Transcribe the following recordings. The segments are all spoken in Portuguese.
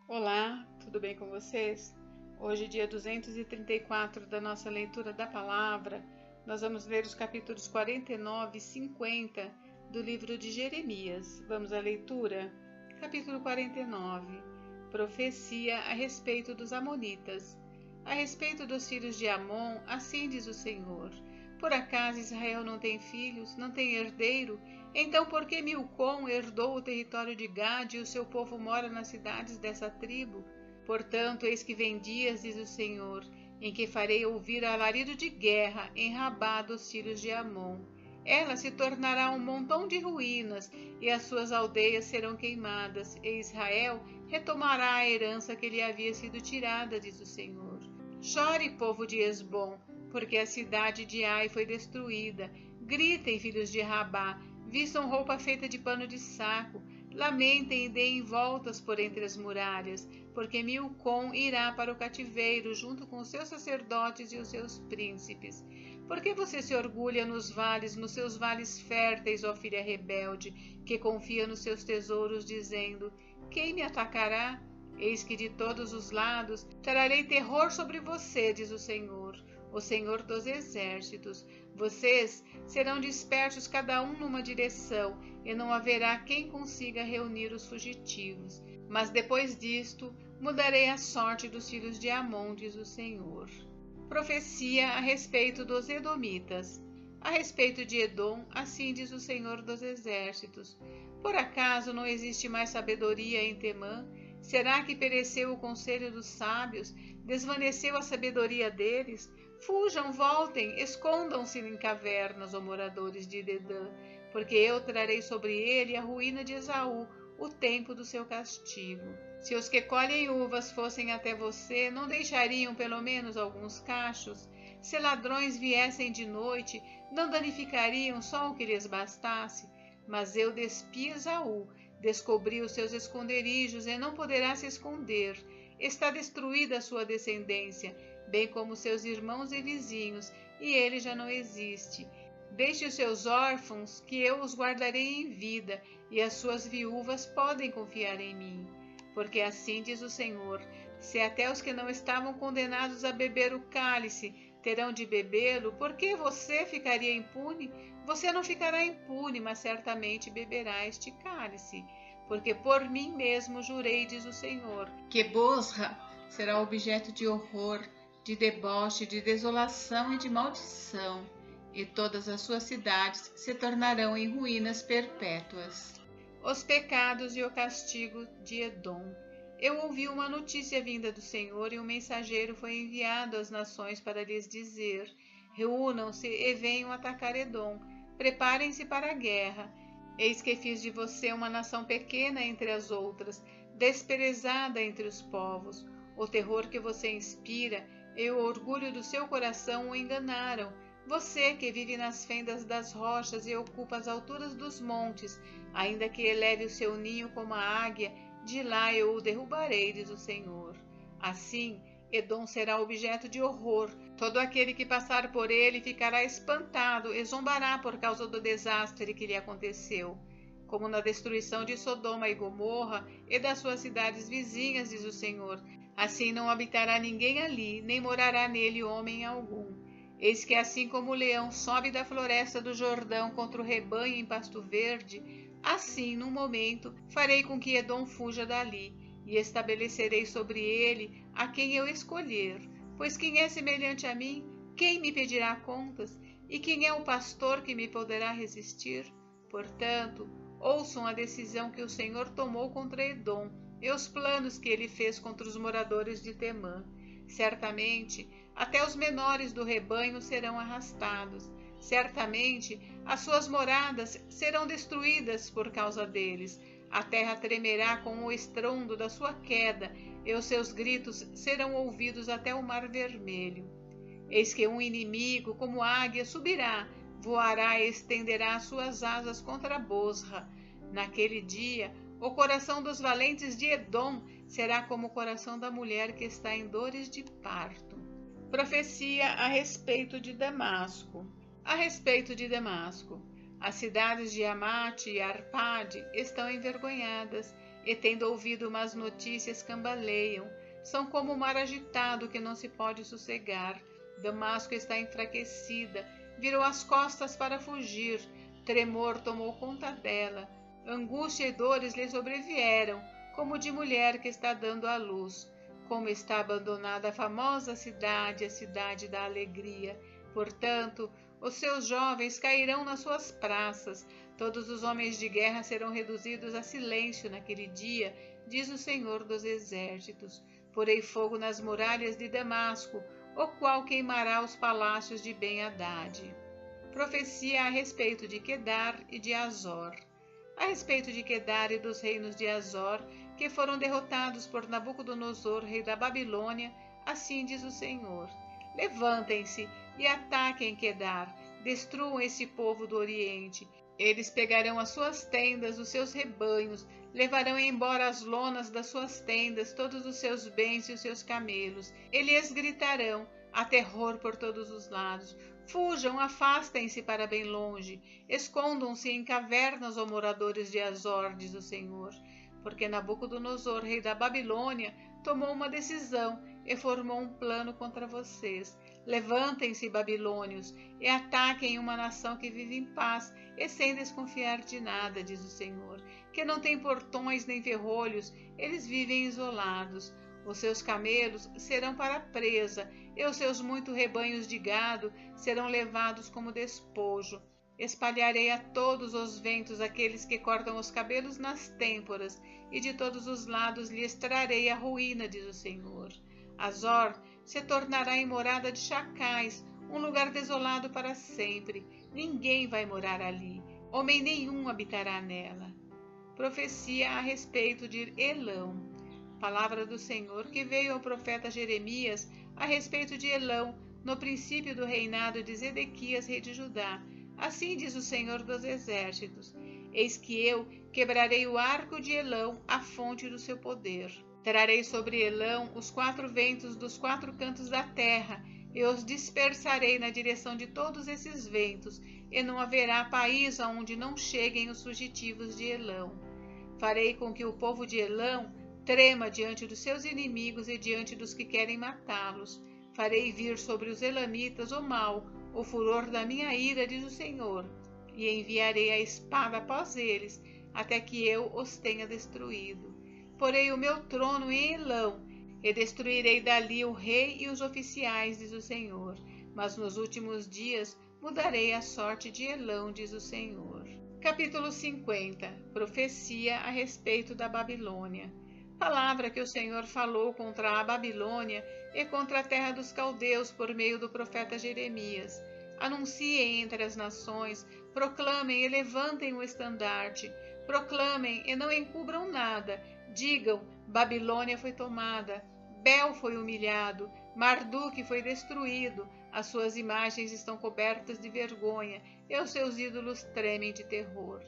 Olá, tudo bem com vocês? Hoje, dia 234 da nossa leitura da palavra, nós vamos ler os capítulos 49 e 50 do livro de Jeremias. Vamos à leitura? Capítulo 49. Profecia a respeito dos amonitas. A respeito dos filhos de Amon, assim diz o Senhor: por acaso Israel não tem filhos, não tem herdeiro? Então por que Milcom herdou o território de Gade e o seu povo mora nas cidades dessa tribo? Portanto, eis que vem dias, diz o Senhor, em que farei ouvir alarido de guerra em Rabá dos filhos de Amon. Ela se tornará um montão de ruínas, e as suas aldeias serão queimadas, e Israel retomará a herança que lhe havia sido tirada, diz o Senhor. Chore, povo de Esbom, porque a cidade de Ai foi destruída. Gritem, filhos de Rabá, vistam roupa feita de pano de saco, lamentem e deem voltas por entre as muralhas, porque Milcom irá para o cativeiro, junto com os seus sacerdotes e os seus príncipes. Por que você se orgulha nos seus vales férteis, ó filha rebelde, que confia nos seus tesouros, dizendo: quem me atacará? Eis que de todos os lados trarei terror sobre você, diz o Senhor dos exércitos. Vocês serão dispersos cada um numa direção, e não haverá quem consiga reunir os fugitivos. Mas depois disto, mudarei a sorte dos filhos de Amon, diz o Senhor. Profecia a respeito dos edomitas. A respeito de Edom, assim diz o Senhor dos exércitos: por acaso não existe mais sabedoria em Temã? Será que pereceu o conselho dos sábios? Desvaneceu a sabedoria deles? Fujam, voltem, escondam-se em cavernas, ó moradores de Dedã, porque eu trarei sobre ele a ruína de Esaú, o tempo do seu castigo. Se os que colhem uvas fossem até você, não deixariam pelo menos alguns cachos? Se ladrões viessem de noite, não danificariam só o que lhes bastasse? Mas eu despi Esaú, descobri os seus esconderijos e não poderá se esconder. Está destruída a sua descendência, bem como seus irmãos e vizinhos, e ele já não existe. Deixe os seus órfãos, que eu os guardarei em vida, e as suas viúvas podem confiar em mim. Porque assim diz o Senhor: se até os que não estavam condenados a beber o cálice terão de bebê-lo, por que você ficaria impune? Você não ficará impune, mas certamente beberá este cálice. Porque por mim mesmo jurei, diz o Senhor, que Bosra será objeto de horror, de deboche, de desolação e de maldição, e todas as suas cidades se tornarão em ruínas perpétuas. Os pecados e o castigo de Edom. Eu ouvi uma notícia vinda do Senhor, e um mensageiro foi enviado às nações para lhes dizer: reúnam-se e venham atacar Edom. Preparem-se para a guerra. Eis que fiz de você uma nação pequena entre as outras, desprezada entre os povos. O terror que você inspira e o orgulho do seu coração o enganaram. Você que vive nas fendas das rochas e ocupa as alturas dos montes, ainda que eleve o seu ninho como a águia, de lá eu o derrubarei, diz o Senhor. Assim, Edom será objeto de horror. Todo aquele que passar por ele ficará espantado e zombará por causa do desastre que lhe aconteceu. Como na destruição de Sodoma e Gomorra e das suas cidades vizinhas, diz o Senhor, assim não habitará ninguém ali, nem morará nele homem algum. Eis que assim como o leão sobe da floresta do Jordão contra o rebanho em pasto verde, assim, num momento, farei com que Edom fuja dali, e estabelecerei sobre ele a quem eu escolher. Pois quem é semelhante a mim? Quem me pedirá contas? E quem é o pastor que me poderá resistir? Portanto, ouçam a decisão que o Senhor tomou contra Edom, e os planos que ele fez contra os moradores de Temã. Certamente, até os menores do rebanho serão arrastados. Certamente, as suas moradas serão destruídas por causa deles. A terra tremerá com o estrondo da sua queda, e os seus gritos serão ouvidos até o Mar Vermelho. Eis que um inimigo, como águia, subirá, voará e estenderá as suas asas contra Bosra. Naquele dia, o coração dos valentes de Edom será como o coração da mulher que está em dores de parto. Profecia a respeito de Damasco. A respeito de Damasco. As cidades de Amate e Arpade estão envergonhadas, e tendo ouvido más notícias cambaleiam. São como o mar agitado que não se pode sossegar. Damasco está enfraquecida, virou as costas para fugir, tremor tomou conta dela, angústia e dores lhe sobrevieram, como de mulher que está dando à luz. Como está abandonada a famosa cidade, a cidade da alegria. Portanto, os seus jovens cairão nas suas praças, todos os homens de guerra serão reduzidos a silêncio naquele dia, diz o Senhor dos Exércitos. Porei fogo nas muralhas de Damasco, o qual queimará os palácios de Ben-Hadad. Profecia a respeito de Quedar e de Azor. A respeito de Quedar e dos reinos de Azor, que foram derrotados por Nabucodonosor, rei da Babilônia, assim diz o Senhor: levantem-se e ataquem Quedar, destruam esse povo do Oriente. Eles pegarão as suas tendas, os seus rebanhos, levarão embora as lonas das suas tendas, todos os seus bens e os seus camelos. Eles gritarão: há terror por todos os lados. Fujam, afastem-se para bem longe, escondam-se em cavernas, ó moradores de Azor, diz o Senhor. Porque Nabucodonosor, rei da Babilônia, tomou uma decisão e formou um plano contra vocês. Levantem-se, babilônios, e ataquem uma nação que vive em paz e sem desconfiar de nada, diz o Senhor, que não tem portões nem ferrolhos, eles vivem isolados. Os seus camelos serão para presa, e os seus muitos rebanhos de gado serão levados como despojo. Espalharei a todos os ventos aqueles que cortam os cabelos nas têmporas, e de todos os lados lhes trarei a ruína, diz o Senhor. Azor se tornará em morada de chacais, um lugar desolado para sempre. Ninguém vai morar ali, homem nenhum habitará nela. Profecia a respeito de Elão. Palavra do Senhor que veio ao profeta Jeremias a respeito de Elão, no princípio do reinado de Zedequias, rei de Judá. Assim diz o Senhor dos Exércitos: eis que eu quebrarei o arco de Elão, a fonte do seu poder. Trarei sobre Elão os 4 ventos dos 4 cantos da terra, e os dispersarei na direção de todos esses ventos, e não haverá país aonde não cheguem os fugitivos de Elão. Farei com que o povo de Elão trema diante dos seus inimigos e diante dos que querem matá-los. Farei vir sobre os elamitas o mal, o furor da minha ira, diz o Senhor, e enviarei a espada após eles, até que eu os tenha destruído. Porei o meu trono em Elão, e destruirei dali o rei e os oficiais, diz o Senhor. Mas nos últimos dias mudarei a sorte de Elão, diz o Senhor. Capítulo 50. Profecia a respeito da Babilônia. Palavra que o Senhor falou contra a Babilônia e contra a terra dos caldeus por meio do profeta Jeremias. Anunciem entre as nações, proclamem e levantem o estandarte, proclamem e não encubram nada, digam: Babilônia foi tomada, Bel foi humilhado, Marduque foi destruído, as suas imagens estão cobertas de vergonha e os seus ídolos tremem de terror.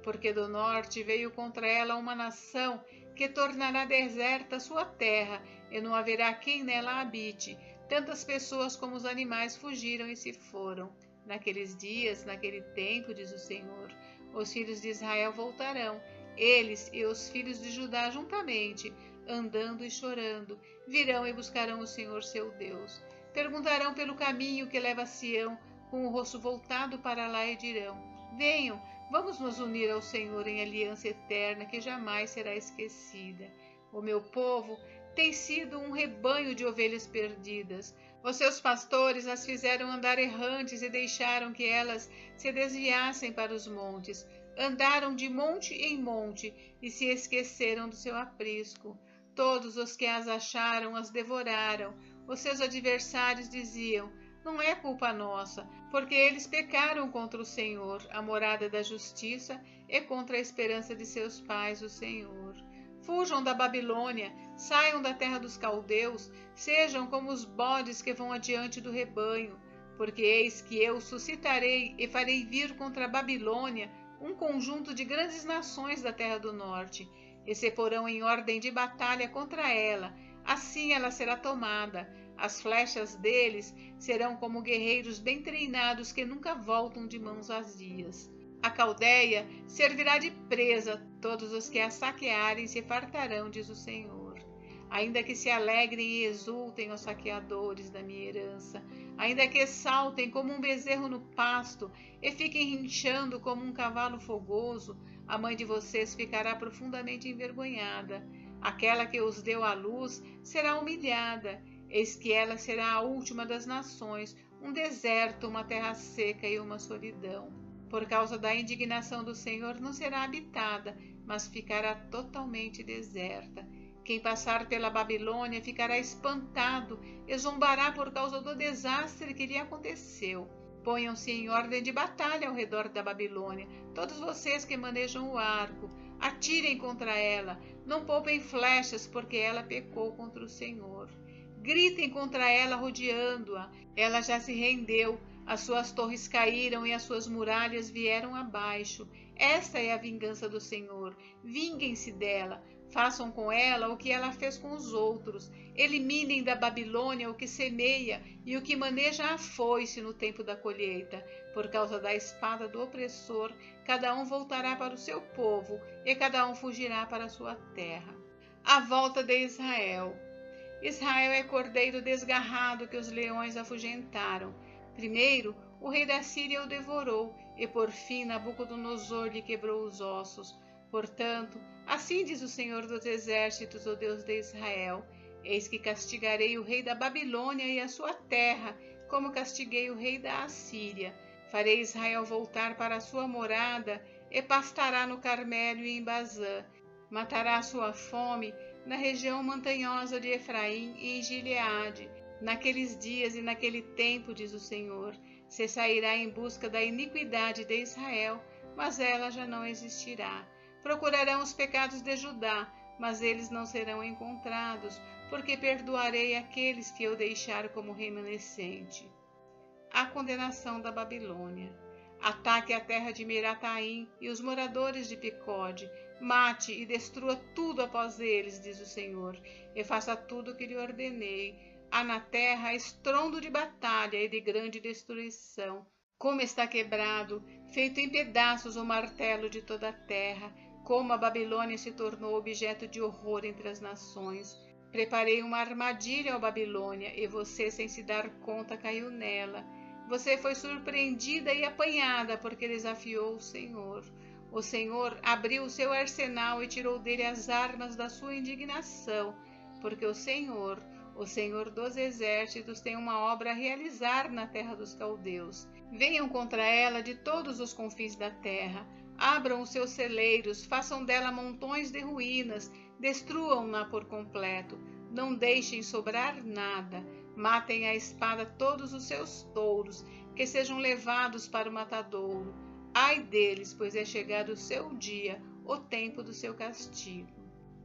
Porque do norte veio contra ela uma nação que tornará deserta sua terra, e não haverá quem nela habite. Tantas pessoas como os animais fugiram e se foram. Naqueles dias, naquele tempo, diz o Senhor, os filhos de Israel voltarão, eles e os filhos de Judá juntamente, andando e chorando, virão e buscarão o Senhor seu Deus. Perguntarão pelo caminho que leva a Sião, com o rosto voltado para lá, e dirão: venham, vamos nos unir ao Senhor em aliança eterna que jamais será esquecida. O meu povo tem sido um rebanho de ovelhas perdidas. Os seus pastores as fizeram andar errantes e deixaram que elas se desviassem para os montes. Andaram de monte em monte e se esqueceram do seu aprisco. Todos os que as acharam as devoraram. Os seus adversários diziam: não é culpa nossa, porque eles pecaram contra o Senhor, a morada da justiça, e contra a esperança de seus pais, o Senhor. Fujam da Babilônia, saiam da terra dos caldeus, sejam como os bodes que vão adiante do rebanho, porque eis que eu suscitarei e farei vir contra a Babilônia um conjunto de grandes nações da terra do norte, e se porão em ordem de batalha contra ela, assim ela será tomada. As flechas deles serão como guerreiros bem treinados que nunca voltam de mãos vazias. A Caldeia servirá de presa, todos os que a saquearem se fartarão, diz o Senhor. Ainda que se alegrem e exultem os saqueadores da minha herança, ainda que saltem como um bezerro no pasto e fiquem rinchando como um cavalo fogoso, a mãe de vocês ficará profundamente envergonhada. Aquela que os deu à luz será humilhada. Eis que ela será a última das nações, um deserto, uma terra seca e uma solidão. Por causa da indignação do Senhor não será habitada, mas ficará totalmente deserta. Quem passar pela Babilônia ficará espantado e zombará por causa do desastre que lhe aconteceu. Ponham-se em ordem de batalha ao redor da Babilônia, todos vocês que manejam o arco. Atirem contra ela, não poupem flechas, porque ela pecou contra o Senhor. Gritem contra ela, rodeando-a. Ela já se rendeu, as suas torres caíram e as suas muralhas vieram abaixo. Esta é a vingança do Senhor. Vinguem-se dela. Façam com ela o que ela fez com os outros. Eliminem da Babilônia o que semeia e o que maneja a foice no tempo da colheita. Por causa da espada do opressor, cada um voltará para o seu povo e cada um fugirá para a sua terra. A volta de Israel. Israel é cordeiro desgarrado que os leões afugentaram. Primeiro, o rei da Síria o devorou, e por fim Nabucodonosor lhe quebrou os ossos. Portanto, assim diz o Senhor dos Exércitos, o Deus de Israel: eis que castigarei o rei da Babilônia e a sua terra, como castiguei o rei da Assíria. Farei Israel voltar para a sua morada, e pastará no Carmelo e em Bazã. Matará a sua fome na região montanhosa de Efraim e em Gileade. Naqueles dias e naquele tempo, diz o Senhor, se sairá em busca da iniquidade de Israel, mas ela já não existirá. Procurarão os pecados de Judá, mas eles não serão encontrados, porque perdoarei aqueles que eu deixar como remanescente. A condenação da Babilônia. Ataque a terra de Merataim e os moradores de Picode. Mate e destrua tudo após eles, diz o Senhor, e faça tudo o que lhe ordenei. Há na terra estrondo de batalha e de grande destruição. Como está quebrado, feito em pedaços o martelo de toda a terra, como a Babilônia se tornou objeto de horror entre as nações. Preparei uma armadilha ao Babilônia, e você, sem se dar conta, caiu nela. Você foi surpreendida e apanhada, porque desafiou o Senhor. O Senhor abriu o seu arsenal e tirou dele as armas da sua indignação, porque o Senhor dos Exércitos, tem uma obra a realizar na terra dos caldeus. Venham contra ela de todos os confins da terra. Abram os seus celeiros, façam dela montões de ruínas, destruam-na por completo. Não deixem sobrar nada. Matem à espada todos os seus touros, que sejam levados para o matadouro. Ai deles, pois é chegado o seu dia, o tempo do seu castigo.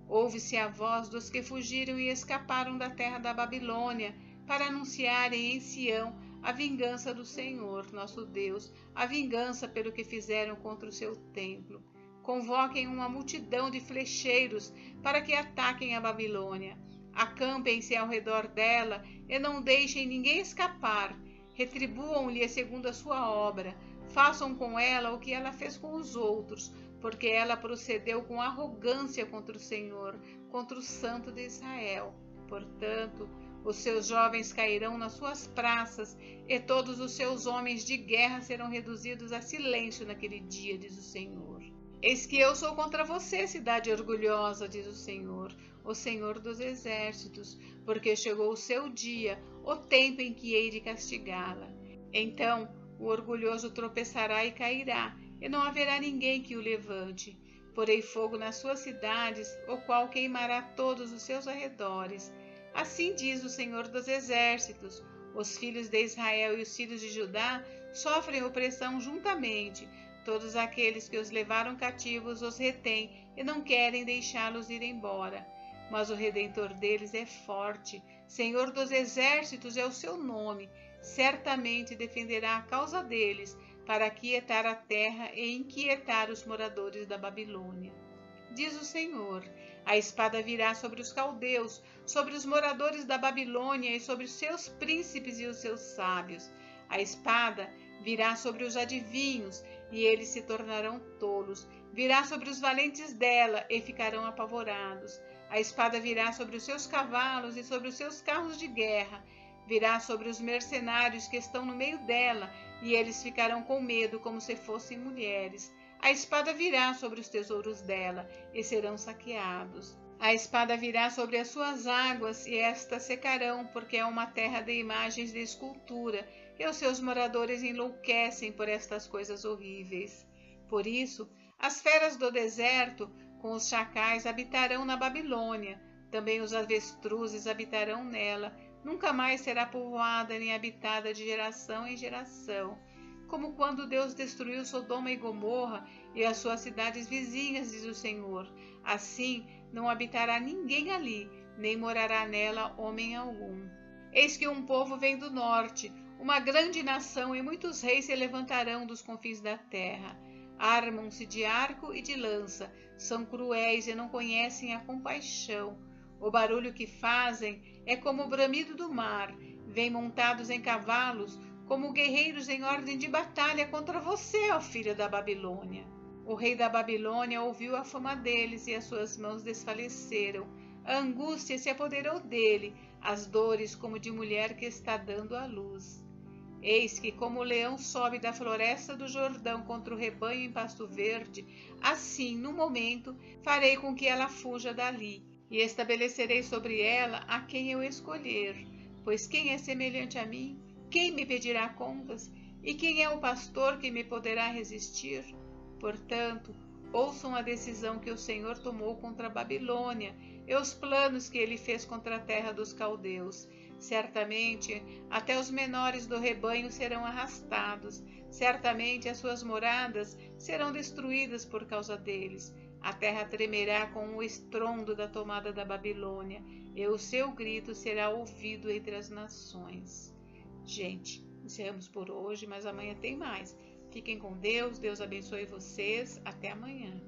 Ouve-se a voz dos que fugiram e escaparam da terra da Babilônia, para anunciarem em Sião a vingança do Senhor, nosso Deus, a vingança pelo que fizeram contra o seu templo. Convoquem uma multidão de flecheiros para que ataquem a Babilônia. Acampem-se ao redor dela e não deixem ninguém escapar. Retribuam-lhe segundo a sua obra. Façam com ela o que ela fez com os outros, porque ela procedeu com arrogância contra o Senhor, contra o Santo de Israel. Portanto, os seus jovens cairão nas suas praças, e todos os seus homens de guerra serão reduzidos a silêncio naquele dia, diz o Senhor. Eis que eu sou contra você, cidade orgulhosa, diz o Senhor dos Exércitos, porque chegou o seu dia, o tempo em que hei de castigá-la. Então o orgulhoso tropeçará e cairá, e não haverá ninguém que o levante. Porei fogo nas suas cidades, o qual queimará todos os seus arredores. Assim diz o Senhor dos Exércitos: os filhos de Israel e os filhos de Judá sofrem opressão juntamente. Todos aqueles que os levaram cativos os retêm e não querem deixá-los ir embora. Mas o Redentor deles é forte, Senhor dos Exércitos é o seu nome. Certamente defenderá a causa deles, para aquietar a terra e inquietar os moradores da Babilônia. Diz o Senhor: a espada virá sobre os caldeus, sobre os moradores da Babilônia e sobre os seus príncipes e os seus sábios. A espada virá sobre os adivinhos, e eles se tornarão tolos. Virá sobre os valentes dela, e ficarão apavorados. A espada virá sobre os seus cavalos e sobre os seus carros de guerra. Virá sobre os mercenários que estão no meio dela, e eles ficarão com medo, como se fossem mulheres. A espada virá sobre os tesouros dela, e serão saqueados. A espada virá sobre as suas águas, e estas secarão, porque é uma terra de imagens de escultura, e os seus moradores enlouquecem por estas coisas horríveis. Por isso, as feras do deserto, com os chacais, habitarão na Babilônia. Também os avestruzes habitarão nela. Nunca mais será povoada nem habitada de geração em geração. Como quando Deus destruiu Sodoma e Gomorra e as suas cidades vizinhas, diz o Senhor. Assim, não habitará ninguém ali, nem morará nela homem algum. Eis que um povo vem do norte, uma grande nação, e muitos reis se levantarão dos confins da terra. Armam-se de arco e de lança, são cruéis e não conhecem a compaixão. O barulho que fazem é como o bramido do mar. Vêm montados em cavalos, como guerreiros em ordem de batalha contra você, ó filha da Babilônia. O rei da Babilônia ouviu a fama deles e as suas mãos desfaleceram. A angústia se apoderou dele, as dores como de mulher que está dando à luz. Eis que, como o leão sobe da floresta do Jordão contra o rebanho em pasto verde, assim, no momento, farei com que ela fuja dali, e estabelecerei sobre ela a quem eu escolher. Pois quem é semelhante a mim? Quem me pedirá contas? E quem é o pastor que me poderá resistir? Portanto, ouçam a decisão que o Senhor tomou contra a Babilônia e os planos que ele fez contra a terra dos caldeus. Certamente, até os menores do rebanho serão arrastados. Certamente, as suas moradas serão destruídas por causa deles. A terra tremerá com o estrondo da tomada da Babilônia, e o seu grito será ouvido entre as nações. Gente, encerramos por hoje, mas amanhã tem mais. Fiquem com Deus, Deus abençoe vocês. Até amanhã.